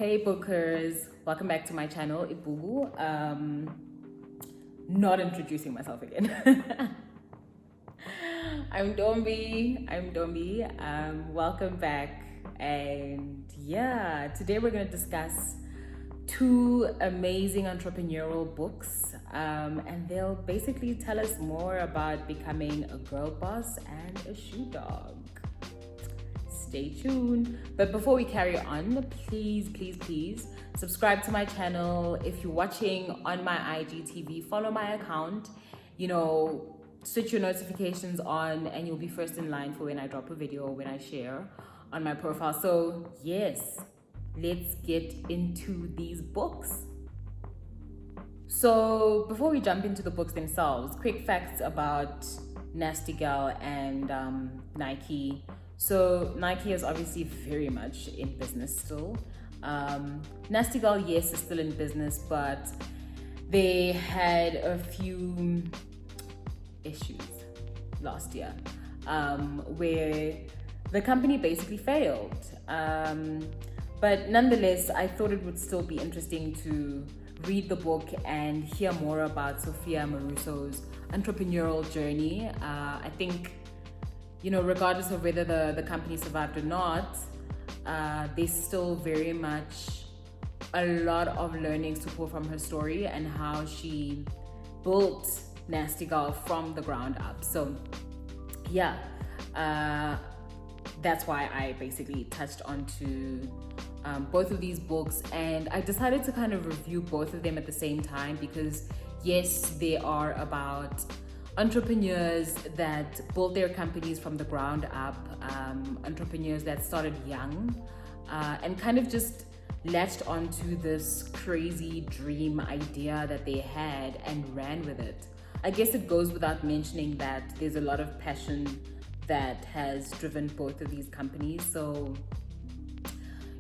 Hey bookers, welcome back to my channel, Ibhuku. Not introducing myself again. I'm Dombi. Welcome back. And yeah, today we're going to discuss two amazing entrepreneurial books. And they'll basically tell us more about becoming a girl boss and a shoe dog. Stay tuned. But before we carry on, please subscribe to my channel. If you're watching on my IGTV, follow my account. Switch your notifications on and you'll be first in line for when I drop a video or when I share on my profile. So yes, let's get into these books. So before we jump into the books themselves, quick facts about Nasty Gal and Nike. So Nike is obviously very much in business still. Nasty Gal, yes, is still in business, but they had a few issues last year where the company basically failed. But nonetheless, I thought it would still be interesting to read the book and hear more about Sophia Amoruso's entrepreneurial journey. I think regardless of whether the company survived or not, there's still very much a lot of learnings to pull from her story and how she built Nasty Gal from the ground up. So yeah, that's why I basically touched onto both of these books, and I decided to kind of review both of them at the same time because yes, they are about entrepreneurs that built their companies from the ground up, entrepreneurs that started young and kind of just latched onto this crazy dream idea that they had and ran with it. I guess it goes without mentioning that there's a lot of passion that has driven both of these companies. So,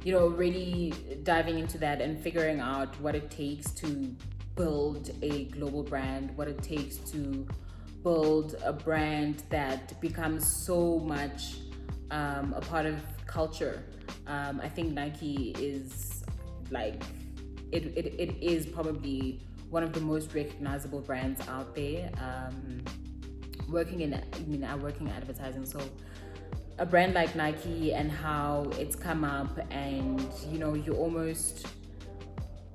really diving into that and figuring out what it takes to build a global brand, what it takes to build a brand that becomes so much a part of culture. I think Nike is it is probably one of the most recognizable brands out there. I work in advertising, so a brand like Nike and how it's come up, and you almost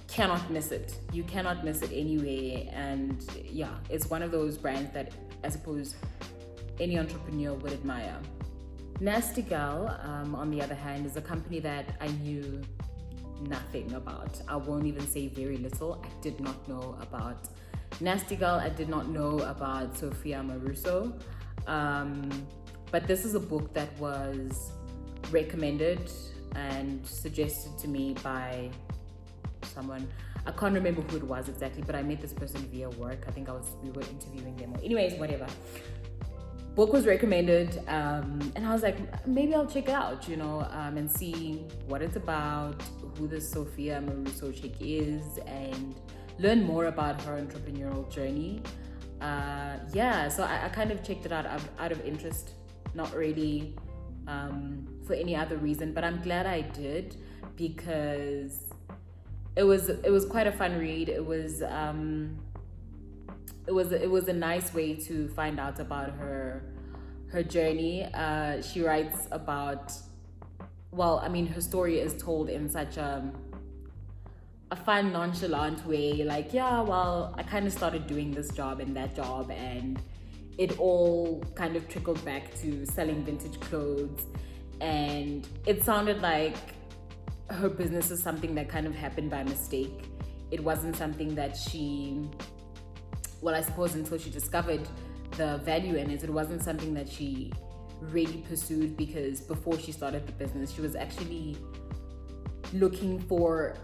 cannot miss it. You cannot miss it anywhere. And yeah, it's one of those brands that I suppose any entrepreneur would admire. Nasty Gal, on the other hand, is a company that I knew nothing about. I won't even say very little. I did not know about Nasty Gal. I did not know about Sophia Amoruso. But this is a book that was recommended and suggested to me by someone. I can't remember who it was exactly, but I met this person via work. I think we were interviewing them. Anyways, whatever. Book was recommended, and I was like, maybe I'll check it out, and see what it's about, who this Sophia Amoruso chick is, and learn more about her entrepreneurial journey. So I kind of checked it out of interest, not really for any other reason, but I'm glad I did because it was quite a fun read. It was a nice way to find out about her journey. She writes about, her story is told in such a fun, nonchalant way. I kind of started doing this job and that job, and it all kind of trickled back to selling vintage clothes. And it sounded like her business is something that kind of happened by mistake. It wasn't something that I suppose until she discovered the value in it, it wasn't something that she really pursued, because before she started the business, she was actually looking for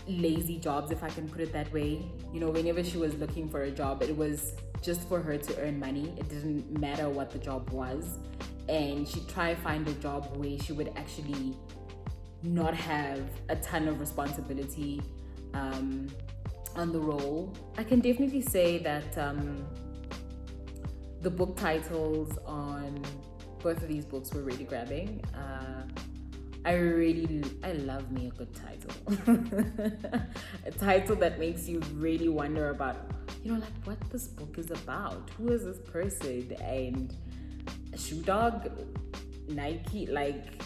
lazy jobs, if I can put it that way. Whenever she was looking for a job, it was just for her to earn money. It didn't matter what the job was. And she'd try to find a job where she would actually not have a ton of responsibility on the role. I can definitely say that the book titles on both of these books were really grabbing. I love me a good title. A title that makes you really wonder about, like what this book is about. Who is this person? And Shoe Dog, Nike, like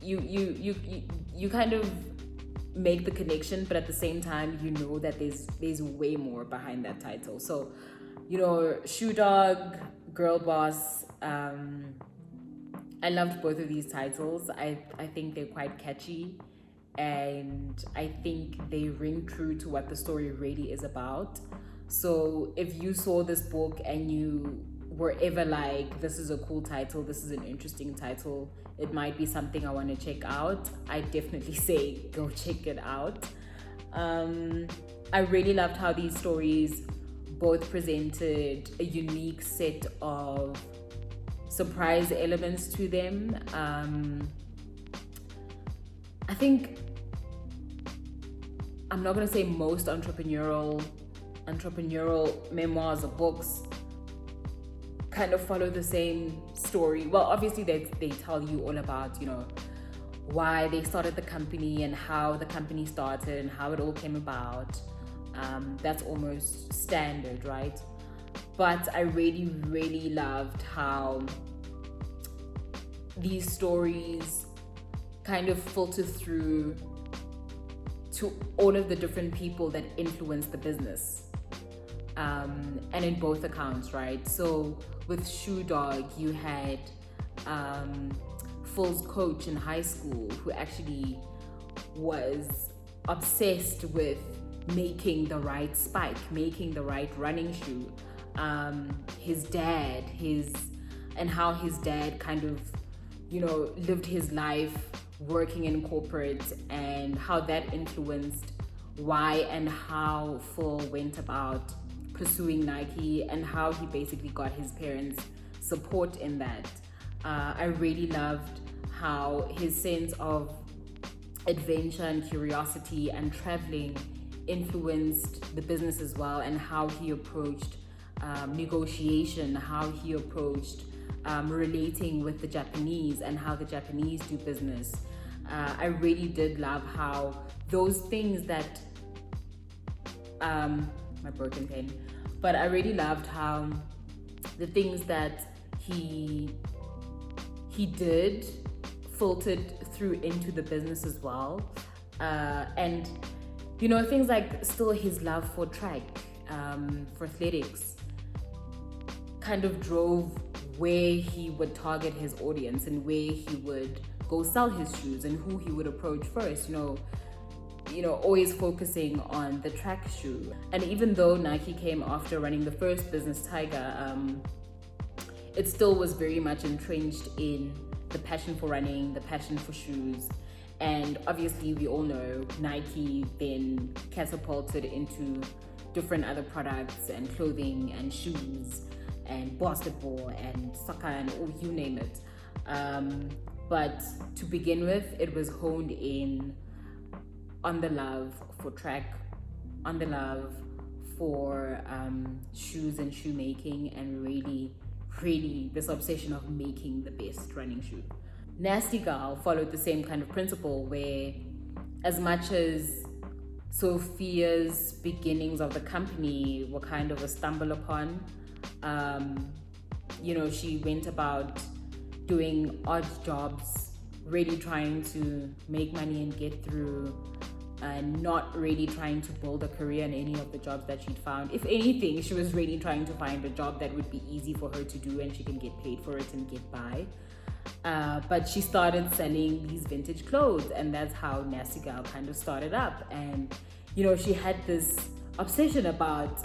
you kind of make the connection, but at the same time you know that there's way more behind that title. So Shoe Dog, Girl Boss, I loved both of these titles. I think they're quite catchy, and I think they ring true to what the story really is about. So if you saw this book and you were ever like, this is a cool title, this is an interesting title, it might be something I want to check out, I definitely say go check it out. I really loved how these stories both presented a unique set of surprise elements to them. I think I'm not going to say most entrepreneurial memoirs or books kind of follow the same story. Well, obviously they tell you all about, why they started the company and how the company started and how it all came about. That's almost standard, right? But I really, really loved how these stories kind of filter through to all of the different people that influence the business. And in both accounts, right? So with Shoe Dog, you had Phil's coach in high school who actually was obsessed with making the right spike, making the right running shoe. His dad, and how his dad kind of, lived his life working in corporate, and how that influenced why and how Phil went about pursuing Nike, and how he basically got his parents' support in that. I really loved how his sense of adventure and curiosity and traveling influenced the business as well, and how he approached negotiation, how he approached relating with the Japanese and how the Japanese do business. I really did love how those things that my broken pen, but I really loved how the things that he did filtered through into the business as well. And things like still his love for track, for athletics, kind of drove where he would target his audience and where he would go sell his shoes and who he would approach first, always focusing on the track shoe. And even though Nike came after running the first business, Tiger, it still was very much entrenched in the passion for running, the passion for shoes. And obviously we all know Nike then catapulted into different other products and clothing and shoes and basketball and soccer and you name it. But to begin with, it was honed in on the love for track, on the love for shoes and shoemaking, and really, really this obsession of making the best running shoe. Nasty Gal followed the same kind of principle, where as much as Sophia's beginnings of the company were kind of a stumble upon, she went about doing odd jobs, really trying to make money and get through, and not really trying to build a career in any of the jobs that she'd found. If anything, she was really trying to find a job that would be easy for her to do and she can get paid for it and get by. But she started selling these vintage clothes, and that's how Nasty Gal kind of started up. And she had this obsession about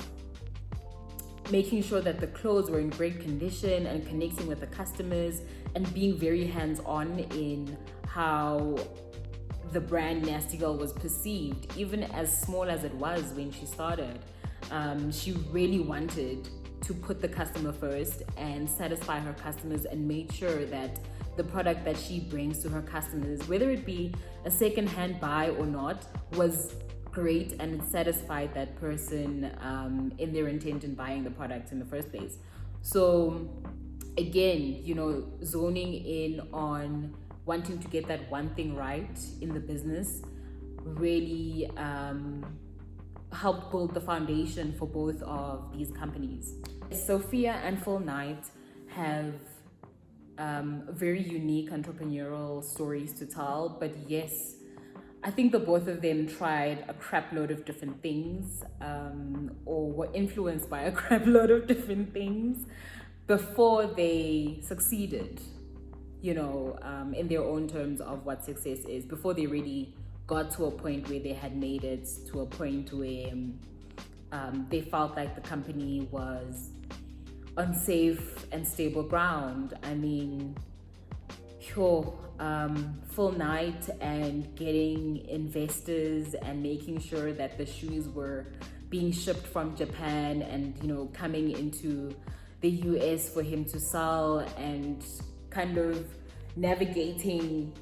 making sure that the clothes were in great condition and connecting with the customers, and being very hands-on in how the brand Nasty Gal was perceived, even as small as it was when she started. She really wanted to put the customer first and satisfy her customers, and made sure that the product that she brings to her customers, whether it be a second-hand buy or not, was great, and it satisfied that person in their intent in buying the product in the first place. So again, zoning in on wanting to get that one thing right in the business really helped build the foundation for both of these companies. Sophia and Phil Knight have very unique entrepreneurial stories to tell, but yes, I think the both of them tried a crap load of different things, or were influenced by a crap load of different things before they succeeded, you know, in their own terms of what success is, before they really got to a point where they had made it to a point where they felt like the company was on safe and stable ground. I mean, sure, Full Night and getting investors and making sure that the shoes were being shipped from Japan and, you know, coming into the US for him to sell, and kind of navigating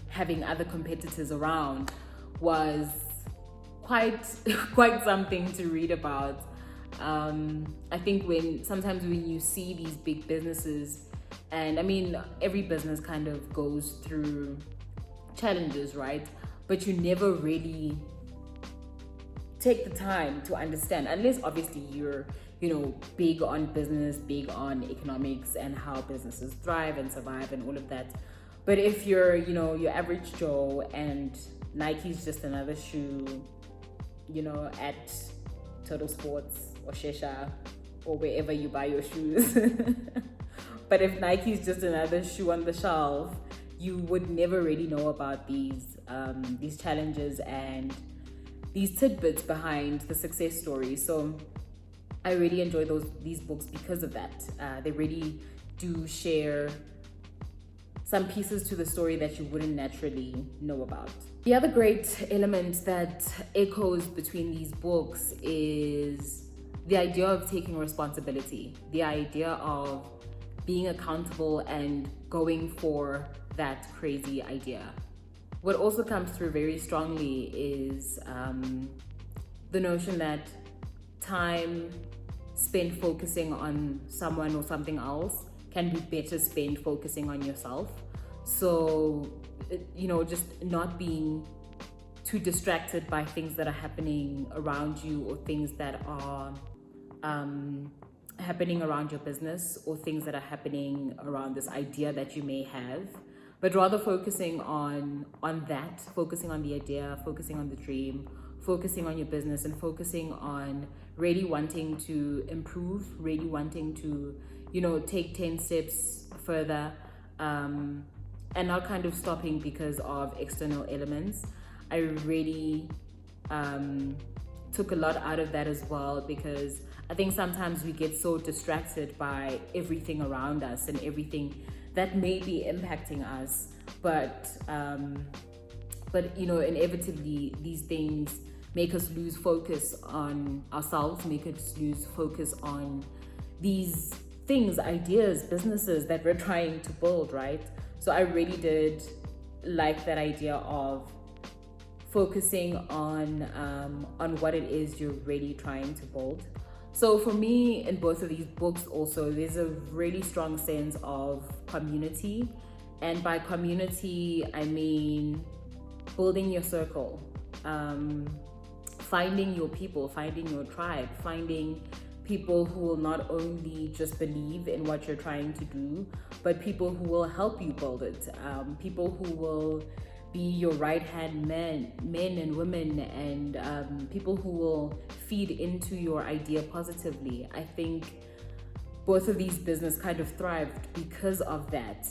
having other competitors around was quite something to read about. I think sometimes when you see these big businesses, and I mean every business kind of goes through challenges, right? But you never really take the time to understand, unless obviously you're, you know, big on business, big on economics and how businesses thrive and survive and all of that. But if you're, you know, your average Joe and Nike's just another shoe, you know, at Total Sports or Shesha or wherever you buy your shoes. But if Nike's just another shoe on the shelf, you would never really know about these challenges and these tidbits behind the success story. So I really enjoy these books because of that. They really do share some pieces to the story that you wouldn't naturally know about. The other great element that echoes between these books is the idea of taking responsibility, the idea of being accountable and going for that crazy idea. What also comes through very strongly is the notion that time spent focusing on someone or something else can be better spent focusing on yourself. So, you know, just not being too distracted by things that are happening around you, or things that are happening around your business, or things that are happening around this idea that you may have, but rather focusing on that, focusing on the idea, focusing on the dream, focusing on your business, and focusing on really wanting to improve, really wanting to, you know, take 10 steps further, and not kind of stopping because of external elements. I really took a lot out of that as well, because I think sometimes we get so distracted by everything around us and everything that may be impacting us, but you know, inevitably these things make us lose focus on ourselves, make us lose focus on these things, ideas, businesses that we're trying to build, right? So I really did like that idea of focusing on what it is you're really trying to build. So for me, in both of these books also, there's a really strong sense of community. And by community, I mean building your circle, finding your people, finding your tribe, finding people who will not only just believe in what you're trying to do, but people who will help you build it, people who will be your right-hand men and women, and people who will feed into your idea positively. I think both of these businesses kind of thrived because of that.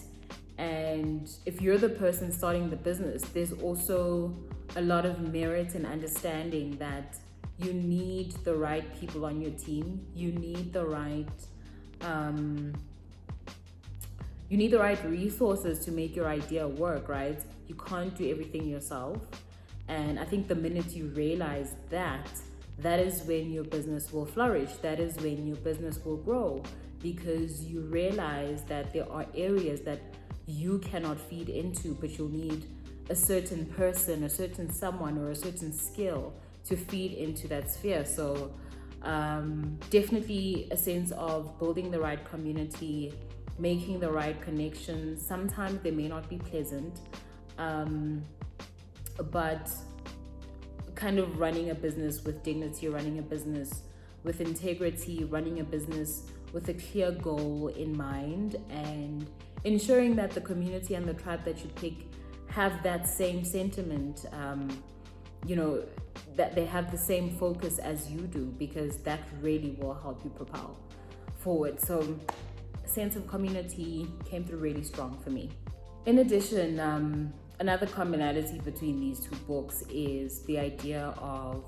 And if you're the person starting the business, there's also a lot of merit in understanding that you need the right people on your team. You need the right resources to make your idea work, right? You can't do everything yourself. And I think the minute you realize that, that is when your business will flourish. That is when your business will grow, because you realize that there are areas that you cannot feed into, but you'll need a certain person, a certain someone, or a certain skill to feed into that sphere. So definitely a sense of building the right community, making the right connections. Sometimes they may not be pleasant, but kind of running a business with dignity, running a business with integrity, running a business with a clear goal in mind, and ensuring that the community and the tribe that you pick have that same sentiment, that they have the same focus as you do, because that really will help you propel forward. So sense of community came through really strong for me. In addition, another commonality between these two books is the idea of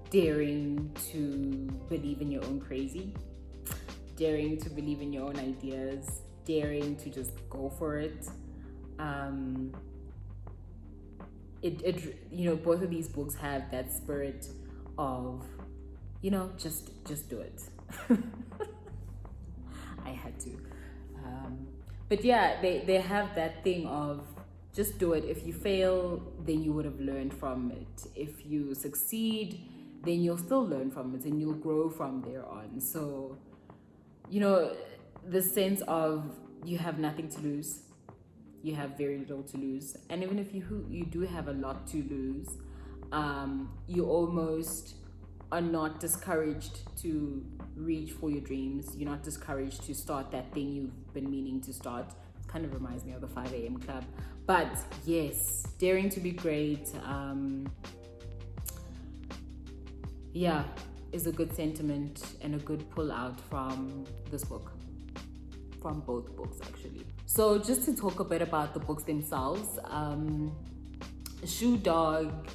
daring to believe in your own crazy, daring to believe in your own ideas, daring to just go for it. Both of these books have that spirit of, just do it. I had to. But yeah, they have that thing of just do it. If you fail, then you would have learned from it. If you succeed, then you'll still learn from it and you'll grow from there on. So, the sense of you have nothing to lose. You have very little to lose. And even if you do have a lot to lose, you almost are not discouraged to reach for your dreams. You're not discouraged to start that thing you've been meaning to start. It kind of reminds me of the 5 a.m. club. But yes, daring to be great, is a good sentiment and a good pull out from this book. From both books, actually. So just to talk a bit about the books themselves, Shoe Dog,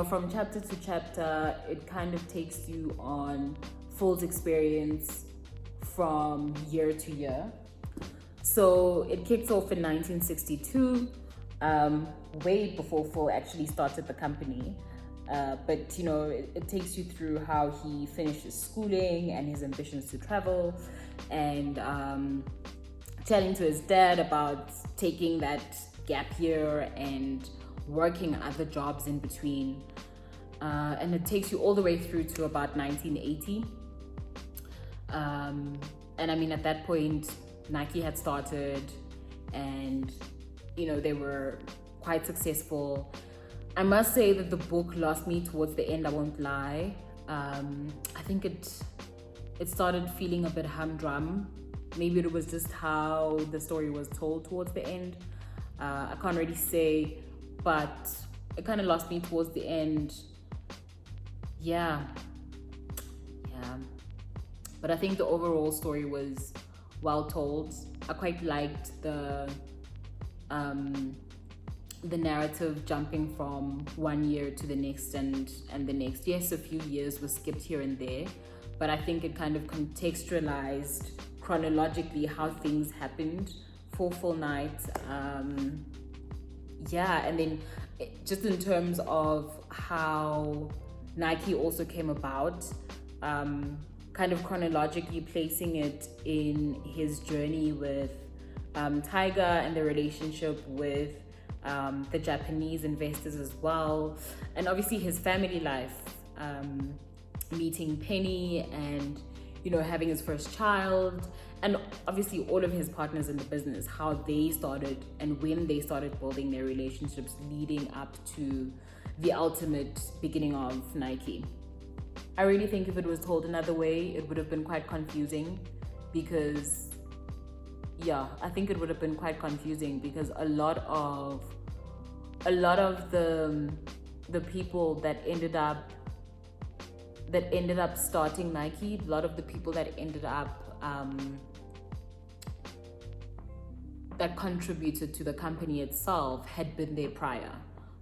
from chapter to chapter, it kind of takes you on Phil's experience from year to year. So it kicks off in 1962, way before Phil actually started the company. But it takes you through how he finished his schooling and his ambitions to travel, and telling to his dad about taking that gap year and working other jobs in between. And it takes you all the way through to about 1980. And I mean, at that point, Nike had started, and they were quite successful. I must say that the book lost me towards the end, I won't lie. I think it started feeling a bit humdrum. Maybe it was just how the story was told towards the end. I can't really say, but it kind of lost me towards the end. Yeah. But I think the overall story was well told. I quite liked the narrative jumping from one year to the next and the next. Yes, a few years were skipped here and there, but I think it kind of contextualized chronologically how things happened for Full Night. And then just in terms of how Nike also came about, kind of chronologically placing it in his journey with Tiger and the relationship with the Japanese investors as well, and obviously his family life, meeting Penny and having his first child, and obviously all of his partners in the business, how they started and when they started building their relationships leading up to the ultimate beginning of Nike. I really think if it was told another way, it would have been quite confusing, because I think it would have been quite confusing because a lot of the people that ended up starting Nike, a lot of the people that ended up that contributed to the company itself had been there prior.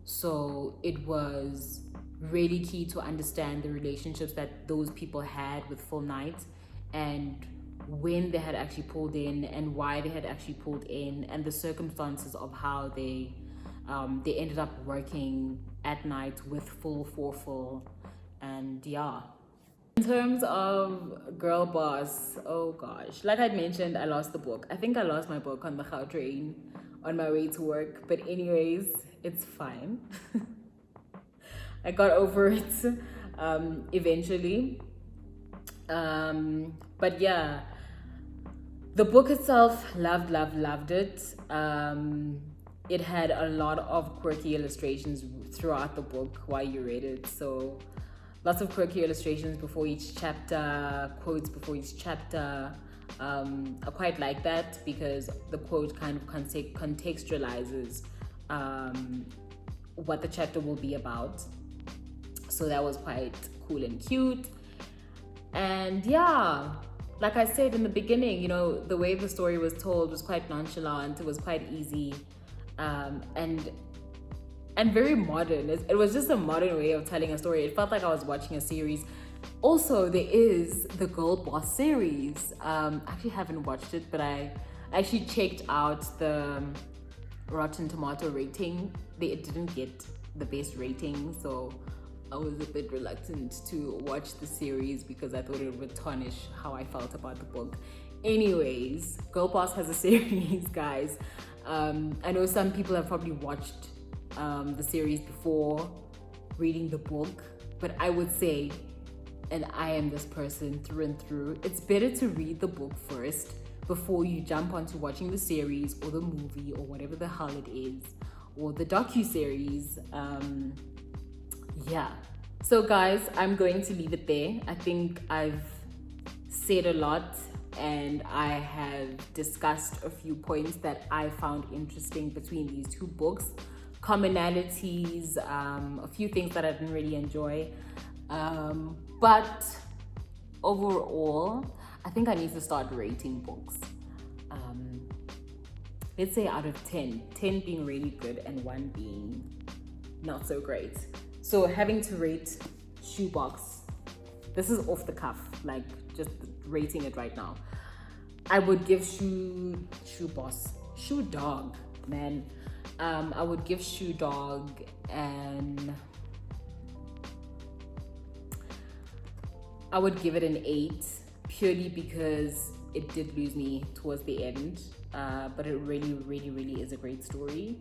So it was really key to understand the relationships that those people had with Full Night, and when they had actually pulled in and why they had actually pulled in, and the circumstances of how they ended up working at night with for Full. And in terms of Girl Boss, oh gosh, like I'd mentioned, I lost the book. I think I lost my book on the Gau train on my way to work, but anyways, it's fine. I got over it eventually. But The book itself, loved it. It had a lot of quirky illustrations throughout the book while you read it. So lots of quirky illustrations before each chapter, quotes before each chapter. I quite like that because the quote kind of contextualizes what the chapter will be about. So that was quite cool and cute. And yeah, like I said in the beginning, you know, the way the story was told was quite nonchalant. It was quite easy, and very modern. It was just a modern way of telling a story. It felt like I was watching a series. Also, there is the Girl Boss series. I actually haven't watched it, but I actually checked out the Rotten Tomato rating. It didn't get the best rating, so I was a bit reluctant to watch the series because I thought it would tarnish how I felt about the book. Anyways, Girl Boss has a series, guys. I know some people have probably watched the series before reading the book, but I would say, and I am this person through and through, it's better to read the book first before you jump onto watching the series or the movie or whatever the hell it is, or the docu-series. Yeah. So guys, I'm going to leave it there. I think I've said a lot and I have discussed a few points that I found interesting between these two books. Commonalities, a few things that I didn't really enjoy. But overall, I think I need to start rating books. Let's say out of 10, 10 being really good and 1 being not so great. So having to rate Shoebox, this is off the cuff, like just rating it right now. I would give Shoe Dog, man. I would give Shoe Dog I would give it an 8 purely because it did lose me towards the end, but it really is a great story.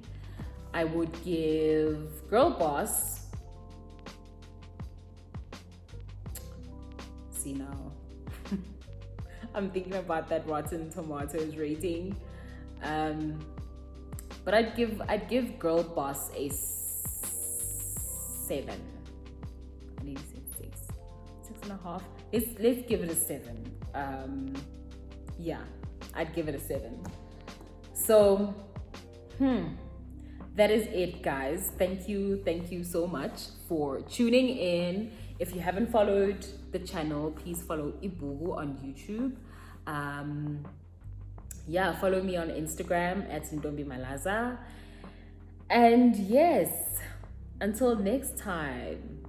I would give Girl Boss, see now, I'm thinking about that Rotten Tomatoes rating, but I'd give Girl Boss a 7. I need to say 6.5. Let's give it a 7. Yeah, I'd give it a 7. So, that is it, guys. Thank you so much for tuning in. If you haven't followed the channel, please follow Ibhuku on YouTube. Yeah, follow me on Instagram at Ndombi Malaza. And yes, until next time.